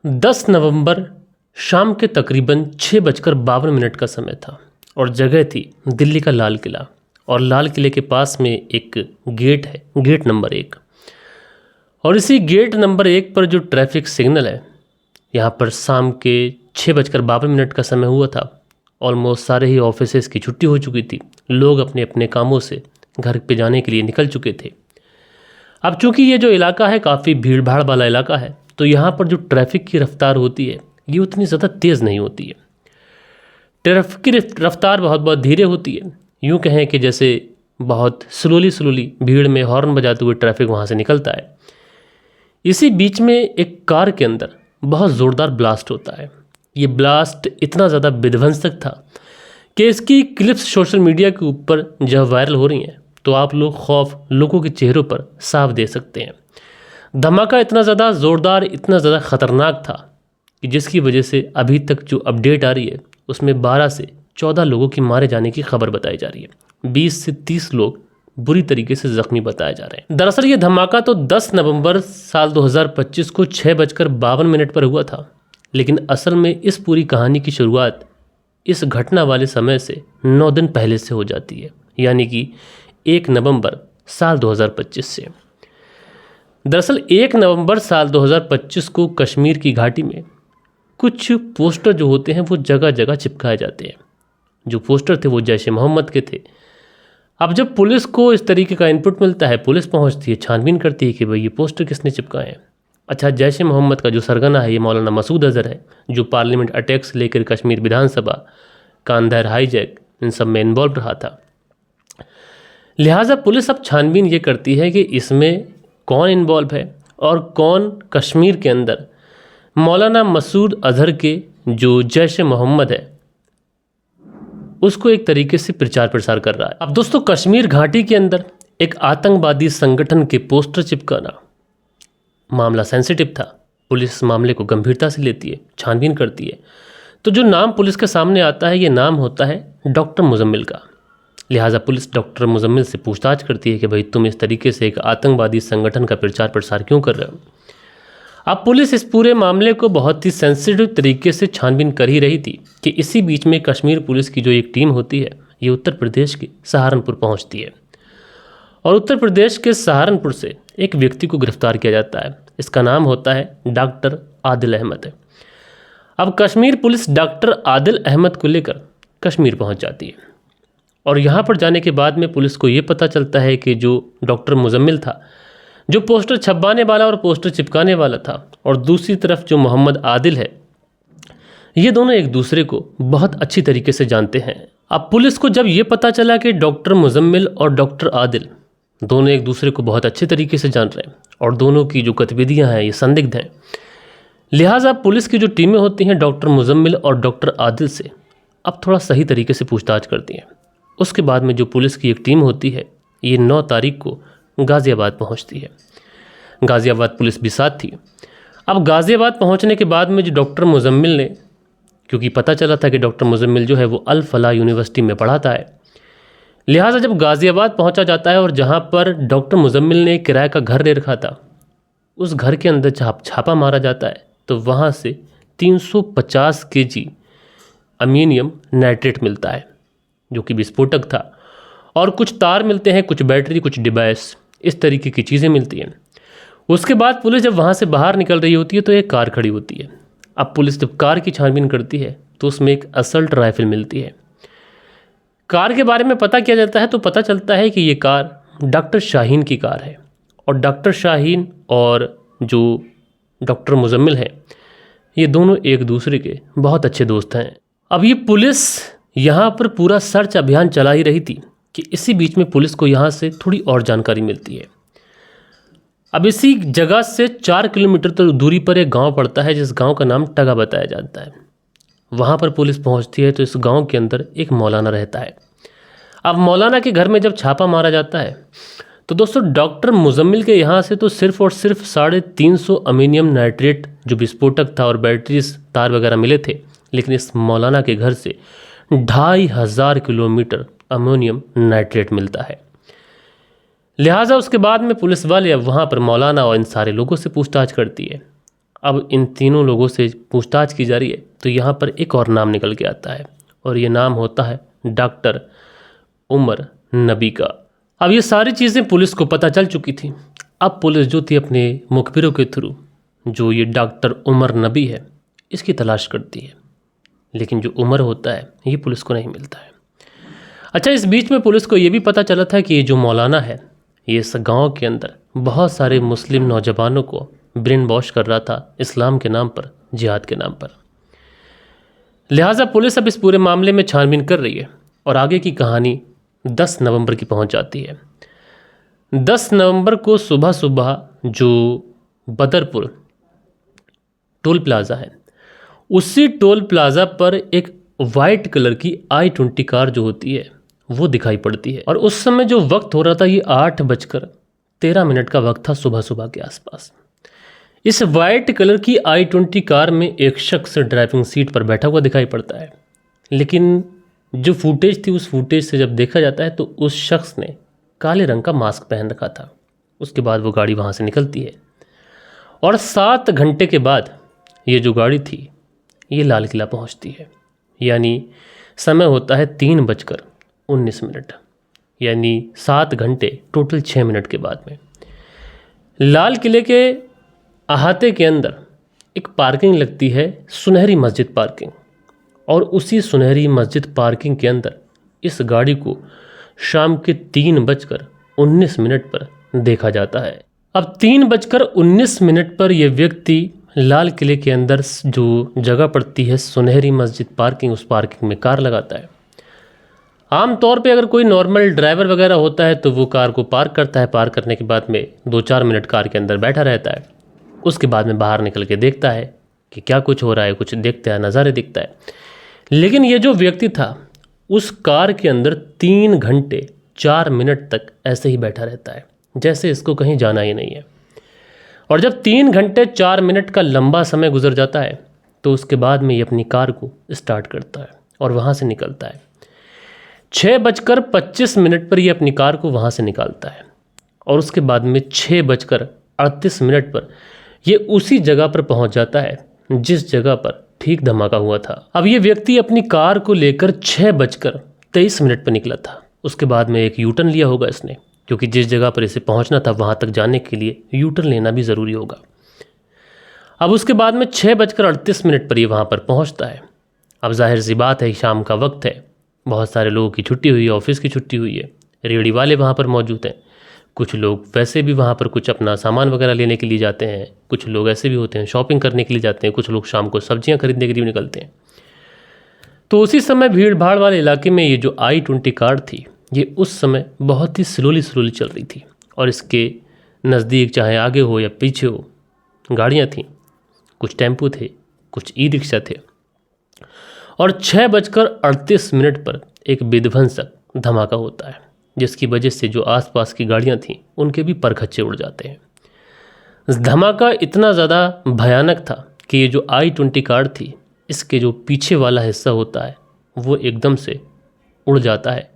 10 नवंबर शाम के तकरीबन 6:52 का समय था और जगह थी दिल्ली का लाल किला। और लाल किले के पास में एक गेट है, गेट नंबर 1। और इसी गेट नंबर 1 पर जो ट्रैफिक सिग्नल है, यहाँ पर शाम के 6:52 का समय हुआ था। ऑलमोस्ट सारे ही ऑफिसेस की छुट्टी हो चुकी थी, लोग अपने अपने कामों से घर पे जाने के लिए निकल चुके थे। अब चूंकि ये जो इलाका है काफ़ी भीड़ भाड़ वाला इलाका है, तो यहाँ पर जो ट्रैफिक की रफ्तार होती है ये उतनी ज़्यादा तेज़ नहीं होती है। ट्रैफिक की रफ्तार बहुत बहुत धीरे होती है। यूँ कहें कि जैसे बहुत स्लोली भीड़ में हॉर्न बजाते हुए ट्रैफिक वहाँ से निकलता है। इसी बीच में एक कार के अंदर बहुत ज़ोरदार ब्लास्ट होता है। ये ब्लास्ट इतना ज़्यादा विध्वंसक था कि इसकी क्लिप्स सोशल मीडिया के ऊपर जब वायरल हो रही हैं तो आप लोग खौफ लोगों के चेहरों पर साफ देख सकते हैं। धमाका इतना ज़्यादा ज़ोरदार, इतना ज़्यादा ख़तरनाक था कि जिसकी वजह से अभी तक जो अपडेट आ रही है उसमें 12 से 14 लोगों की मारे जाने की खबर बताई जा रही है। 20 से 30 लोग बुरी तरीके से ज़ख्मी बताए जा रहे हैं। दरअसल ये धमाका तो 10 नवंबर साल 2025 को 6:52 पर हुआ था, लेकिन असल में इस पूरी कहानी की शुरुआत इस घटना वाले समय से 9 दिन पहले से हो जाती है, यानी कि 1 नवंबर साल 2025 से। दरअसल 1 नवंबर साल 2025 को कश्मीर की घाटी में कुछ पोस्टर जो होते हैं वो जगह जगह चिपकाए जाते हैं। जो पोस्टर थे वो जैश ए मोहम्मद के थे। अब जब पुलिस को इस तरीके का इनपुट मिलता है, पुलिस पहुंचती है, छानबीन करती है कि भाई ये पोस्टर किसने चिपकाए हैं। अच्छा, जैश ए मोहम्मद का जो सरगना है ये मौलाना मसूद अजहर है, जो पार्लियामेंट अटैक्स लेकर कश्मीर विधानसभा, कांधार हाईजैक, इन सब में इन्वॉल्व रहा था। लिहाजा पुलिस अब छानबीन ये करती है कि इसमें कौन इन्वॉल्व है और कौन कश्मीर के अंदर मौलाना मसूद अजहर के जो जैश ए मोहम्मद है उसको एक तरीके से प्रचार प्रसार कर रहा है। अब दोस्तों, कश्मीर घाटी के अंदर एक आतंकवादी संगठन के पोस्टर चिपकाना मामला सेंसिटिव था। पुलिस मामले को गंभीरता से लेती है, छानबीन करती है। तो जो नाम पुलिस के सामने आता है ये नाम होता है डॉक्टर मुजम्मिल का। लिहाजा पुलिस डॉक्टर मुजम्मिल से पूछताछ करती है कि भाई तुम इस तरीके से एक आतंकवादी संगठन का प्रचार प्रसार क्यों कर रहे हो। अब पुलिस इस पूरे मामले को बहुत ही सेंसिटिव तरीके से छानबीन कर ही रही थी कि इसी बीच में कश्मीर पुलिस की जो एक टीम होती है ये उत्तर प्रदेश के सहारनपुर पहुंचती है और उत्तर प्रदेश के सहारनपुर से एक व्यक्ति को गिरफ्तार किया जाता है। इसका नाम होता है डॉक्टर आदिल अहमद। अब कश्मीर पुलिस डॉक्टर आदिल अहमद को लेकर कश्मीर पहुंच जाती है और यहाँ पर जाने के बाद में पुलिस को ये पता चलता है कि जो डॉक्टर मुजम्मिल था, जो पोस्टर छपवाने वाला और पोस्टर चिपकाने वाला था, और दूसरी तरफ जो मोहम्मद आदिल है, ये दोनों एक दूसरे को बहुत अच्छी तरीके से जानते हैं। अब पुलिस को जब ये पता चला कि डॉक्टर मुजम्मिल और डॉक्टर आदिल दोनों एक दूसरे को बहुत अच्छे तरीके से जान रहे हैं और दोनों की जो गतिविधियां हैं ये संदिग्ध हैं, लिहाजा पुलिस की जो टीमें होती हैं डॉक्टर मुजम्मिल और डॉक्टर आदिल से अब थोड़ा सही तरीके से पूछताछ करती हैं। उसके बाद में जो पुलिस की एक टीम होती है ये 9 तारीख को गाज़ियाबाद पहुंचती है। गाज़ियाबाद पुलिस भी साथ थी। अब गाज़ियाबाद पहुंचने के बाद में जो डॉक्टर मुजम्मिल ने, क्योंकि पता चला था कि डॉक्टर मुजम्मिल जो है वो अल फलाह यूनिवर्सिटी में पढ़ाता है, लिहाजा जब गाज़ियाबाद पहुंचा जाता है और जहां पर डॉक्टर मुजम्मिल ने किराए का घर ले रखा था उस घर के अंदर छापा मारा जाता है तो वहाँ से 350 kg अमीनियम नाइट्रेट मिलता है जो कि विस्फोटक था, और कुछ तार मिलते हैं, कुछ बैटरी, कुछ डिवाइस, इस तरीके की चीज़ें मिलती हैं। उसके बाद पुलिस जब वहाँ से बाहर निकल रही होती है तो एक कार खड़ी होती है। अब पुलिस जब कार की छानबीन करती है तो उसमें एक असल्ट राइफल मिलती है। कार के बारे में पता किया जाता है तो पता चलता है कि ये कार डॉक्टर शाहीन की कार है और डॉक्टर शाहीन और जो डॉक्टर मुजम्मिल है ये दोनों एक दूसरे के बहुत अच्छे दोस्त हैं। अब ये पुलिस यहाँ पर पूरा सर्च अभियान चला ही रही थी कि इसी बीच में पुलिस को यहाँ से थोड़ी और जानकारी मिलती है। अब इसी जगह से 4 किलोमीटर तक दूरी पर एक गांव पड़ता है जिस गांव का नाम टगा बताया जाता है। वहाँ पर पुलिस पहुँचती है तो इस गांव के अंदर एक मौलाना रहता है। अब मौलाना के घर में जब छापा मारा जाता है तो दोस्तों डॉक्टर मुजम्मिल के यहाँ से तो सिर्फ और सिर्फ 350 अमीनियम नाइट्रेट जो विस्फोटक था और बैटरीज, तार वगैरह मिले थे, लेकिन इस मौलाना के घर से 2500 किलोमीटर अमोनियम नाइट्रेट मिलता है। लिहाजा उसके बाद में पुलिस वाले अब वहाँ पर मौलाना और इन सारे लोगों से पूछताछ करती है। अब इन तीनों लोगों से पूछताछ की जा रही है तो यहाँ पर एक और नाम निकल के आता है और ये नाम होता है डॉक्टर उमर नबी का। अब ये सारी चीज़ें पुलिस को पता चल चुकी थी। अब पुलिस जो थी अपने मुखबिरों के थ्रू जो ये डॉक्टर उमर नबी है इसकी तलाश करती है, लेकिन जो उमर होता है ये पुलिस को नहीं मिलता है। अच्छा, इस बीच में पुलिस को ये भी पता चला था कि ये जो मौलाना है ये इस गांव के अंदर बहुत सारे मुस्लिम नौजवानों को ब्रेन वॉश कर रहा था इस्लाम के नाम पर, जिहाद के नाम पर। लिहाजा पुलिस अब इस पूरे मामले में छानबीन कर रही है और आगे की कहानी 10 नवंबर की पहुंच जाती है। 10 नवंबर को सुबह सुबह जो बदरपुर टोल प्लाज़ा है उसी टोल प्लाज़ा पर एक वाइट कलर की i20 कार जो होती है वो दिखाई पड़ती है। और उस समय जो वक्त हो रहा था ये 8:13 का वक्त था सुबह सुबह के आसपास। इस वाइट कलर की i20 कार में एक शख्स ड्राइविंग सीट पर बैठा हुआ दिखाई पड़ता है, लेकिन जो फुटेज थी उस फुटेज से जब देखा जाता है तो उस शख्स ने काले रंग का मास्क पहन रखा था। उसके बाद वो गाड़ी वहाँ से निकलती है और 7 घंटे के बाद ये जो गाड़ी थी ये लाल किला पहुँचती है। यानी समय होता है 3:19, यानी 7 घंटे टोटल 6 मिनट के बाद में लाल किले के अहाते के अंदर एक पार्किंग लगती है, सुनहरी मस्जिद पार्किंग। और उसी सुनहरी मस्जिद पार्किंग के अंदर इस गाड़ी को शाम के 3:19 पर देखा जाता है। अब 3:19 पर यह व्यक्ति लाल किले के अंदर जो जगह पड़ती है सुनहरी मस्जिद पार्किंग, उस पार्किंग में कार लगाता है। आम तौर पे अगर कोई नॉर्मल ड्राइवर वगैरह होता है तो वो कार को पार्क करता है, पार्क करने के बाद में 2-4 मिनट कार के अंदर बैठा रहता है, उसके बाद में बाहर निकल के देखता है कि क्या कुछ हो रहा है, कुछ देखता है, नज़ारे दिखता है। लेकिन ये जो व्यक्ति था उस कार के अंदर 3 घंटे 4 मिनट तक ऐसे ही बैठा रहता है, जैसे इसको कहीं जाना ही नहीं है। और जब 3 घंटे 4 मिनट का लंबा समय गुजर जाता है तो उसके बाद में ये अपनी कार को स्टार्ट करता है और वहाँ से निकलता है। 6:25 पर ये अपनी कार को वहाँ से निकालता है और उसके बाद में 6:38 पर ये उसी जगह पर पहुँच जाता है जिस जगह पर ठीक धमाका हुआ था। अब ये व्यक्ति अपनी कार को लेकर 6:23 पर निकला था। उसके बाद में एक यूटर्न लिया होगा इसने, क्योंकि जिस जगह पर इसे पहुंचना था वहां तक जाने के लिए यूटर्न लेना भी ज़रूरी होगा। अब उसके बाद में 6:38 पर ये वहाँ पर पहुंचता है। अब जाहिर सी बात है शाम का वक्त है, बहुत सारे लोगों की छुट्टी हुई है, ऑफिस की छुट्टी हुई है, रेहड़ी वाले वहाँ पर मौजूद हैं, कुछ लोग वैसे भी वहाँ पर कुछ अपना सामान वगैरह लेने के लिए जाते हैं, कुछ लोग ऐसे भी होते हैं शॉपिंग करने के लिए जाते हैं, कुछ लोग शाम को सब्जियां खरीदने के लिए निकलते हैं। तो उसी समय भीड़ भाड़ वाले इलाके में ये जो i20 कार थी ये उस समय बहुत ही स्लोली चल रही थी और इसके नज़दीक चाहे आगे हो या पीछे हो गाड़ियाँ थीं, कुछ टेम्पो थे, कुछ ई-रिक्शा थे। और 6:38 पर एक विध्वंसक धमाका होता है जिसकी वजह से जो आसपास की गाड़ियां थीं उनके भी परखच्चे उड़ जाते हैं। धमाका इतना ज़्यादा भयानक था कि ये जो i20 कार थी इसके जो पीछे वाला हिस्सा होता है वो एकदम से उड़ जाता है।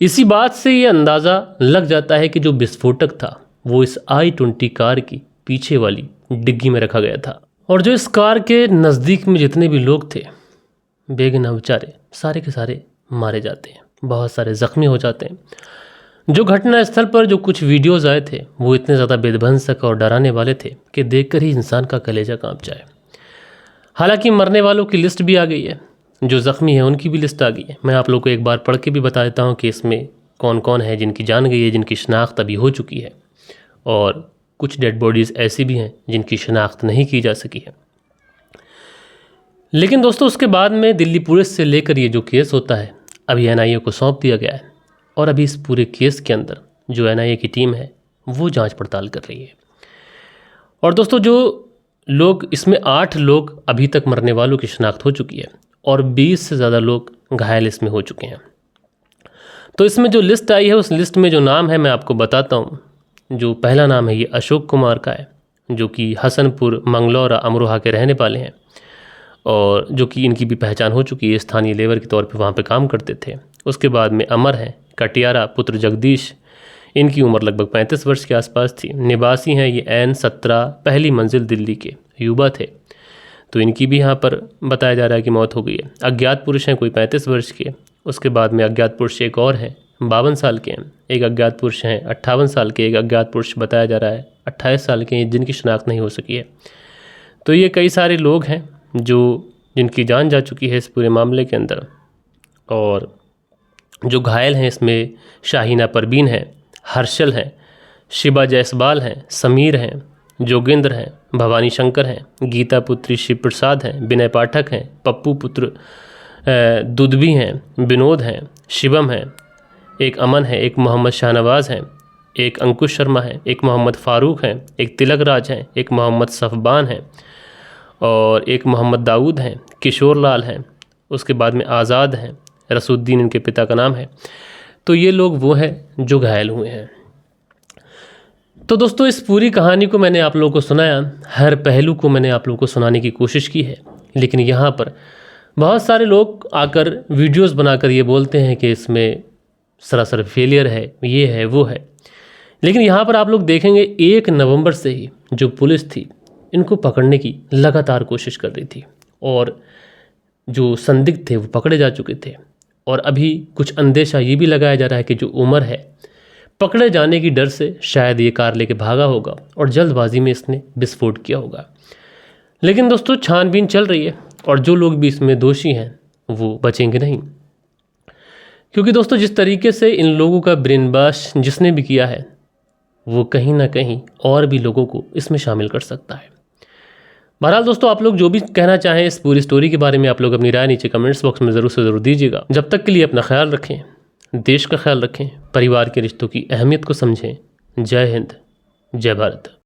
इसी बात से ये अंदाज़ा लग जाता है कि जो विस्फोटक था वो इस i20 कार की पीछे वाली डिग्गी में रखा गया था। और जो इस कार के नज़दीक में जितने भी लोग थे बेगुनाह बेचारे सारे के सारे मारे जाते हैं, बहुत सारे ज़ख्मी हो जाते हैं। जो घटना स्थल पर जो कुछ वीडियोज़ आए थे वो इतने ज़्यादा विध्वंसक और डराने वाले थे कि देखकर ही इंसान का कलेजा कांप जाए। हालांकि मरने वालों की लिस्ट भी आ गई है, जो ज़ख्मी हैं उनकी भी लिस्ट आ गई है। मैं आप लोगों को एक बार पढ़ के भी बता देता हूँ कि इसमें कौन कौन है जिनकी जान गई है, जिनकी शनाख्त अभी हो चुकी है, और कुछ डेड बॉडीज़ ऐसी भी हैं जिनकी शनाख्त नहीं की जा सकी है। लेकिन दोस्तों उसके बाद में दिल्ली पुलिस से लेकर ये जो केस होता है अभी NIA को सौंप दिया गया है और अभी इस पूरे केस के अंदर जो NIA की टीम है वो जांच पड़ताल कर रही है। और दोस्तों जो लोग इसमें 8 लोग अभी तक मरने वालों की शनाख्त हो चुकी है और 20 से ज़्यादा लोग घायल इसमें हो चुके हैं। तो इसमें जो लिस्ट आई है उस लिस्ट में जो नाम है मैं आपको बताता हूँ। जो पहला नाम है ये अशोक कुमार का है, जो कि हसनपुर मंगलौरा अमरोहा के रहने वाले हैं और जो कि इनकी भी पहचान हो चुकी है, स्थानीय लेबर के तौर पे वहाँ पे काम करते थे। उसके बाद में अमर हैं कटियारा पुत्र जगदीश, इनकी उम्र लगभग 35 वर्ष के आसपास थी। निवासी हैं ये N17 पहली मंजिल दिल्ली के, युवा थे। तो इनकी भी यहाँ पर बताया जा रहा है कि मौत हो गई है। अज्ञात पुरुष हैं कोई 35 वर्ष के, उसके बाद में अज्ञात पुरुष एक और हैं 52 साल के हैं, एक अज्ञात पुरुष हैं 58 साल के, एक अज्ञात पुरुष बताया जा रहा है 28 साल के हैं, जिनकी शिनाख्त नहीं हो सकी है। तो ये कई सारे लोग हैं जिनकी जान जा चुकी है इस पूरे मामले के अंदर। और जो घायल हैं इसमें शाहीना परवीन है, हर्षल हैं, शिबा जायसवाल हैं, समीर हैं, जोगेंद्र हैं, भवानी शंकर हैं, गीता पुत्री शिव प्रसाद हैं, विनय पाठक हैं, पप्पू पुत्र दुदबी हैं, विनोद हैं, शिवम हैं, एक अमन है, एक मोहम्मद शाहनवाज हैं, एक अंकुश शर्मा है, एक मोहम्मद फ़ारूक हैं, एक तिलक राज हैं, एक मोहम्मद सफ़बान हैं और एक मोहम्मद दाऊद हैं, किशोर लाल हैं, उसके बाद में आज़ाद हैं, रसूद्दीन इनके पिता का नाम है। तो ये लोग वो हैं जो घायल हुए हैं। तो दोस्तों इस पूरी कहानी को मैंने आप लोगों को सुनाया, हर पहलू को मैंने आप लोगों को सुनाने की कोशिश की है, लेकिन यहाँ पर बहुत सारे लोग आकर वीडियोस बनाकर ये बोलते हैं कि इसमें सरासर फेलियर है, ये है वो है। लेकिन यहाँ पर आप लोग देखेंगे 1 नवंबर से ही जो पुलिस थी इनको पकड़ने की लगातार कोशिश कर रही थी और जो संदिग्ध थे वो पकड़े जा चुके थे। और अभी कुछ अंदेशा ये भी लगाया जा रहा है कि जो उमर है पकड़े जाने की डर से शायद ये कार लेके भागा होगा और जल्दबाजी में इसने विस्फोट किया होगा। लेकिन दोस्तों छानबीन चल रही है और जो लोग भी इसमें दोषी हैं वो बचेंगे नहीं, क्योंकि दोस्तों जिस तरीके से इन लोगों का ब्रेन वॉश जिसने भी किया है वो कहीं ना कहीं और भी लोगों को इसमें शामिल कर सकता है। बहरहाल दोस्तों आप लोग जो भी कहना चाहें इस पूरी स्टोरी के बारे में आप लोग अपनी राय नीचे कमेंट्स बॉक्स में ज़रूर से ज़रूर दीजिएगा। जब तक के लिए अपना ख्याल रखें, देश का ख्याल रखें, परिवार के रिश्तों की अहमियत को समझें। जय हिंद, जय भारत।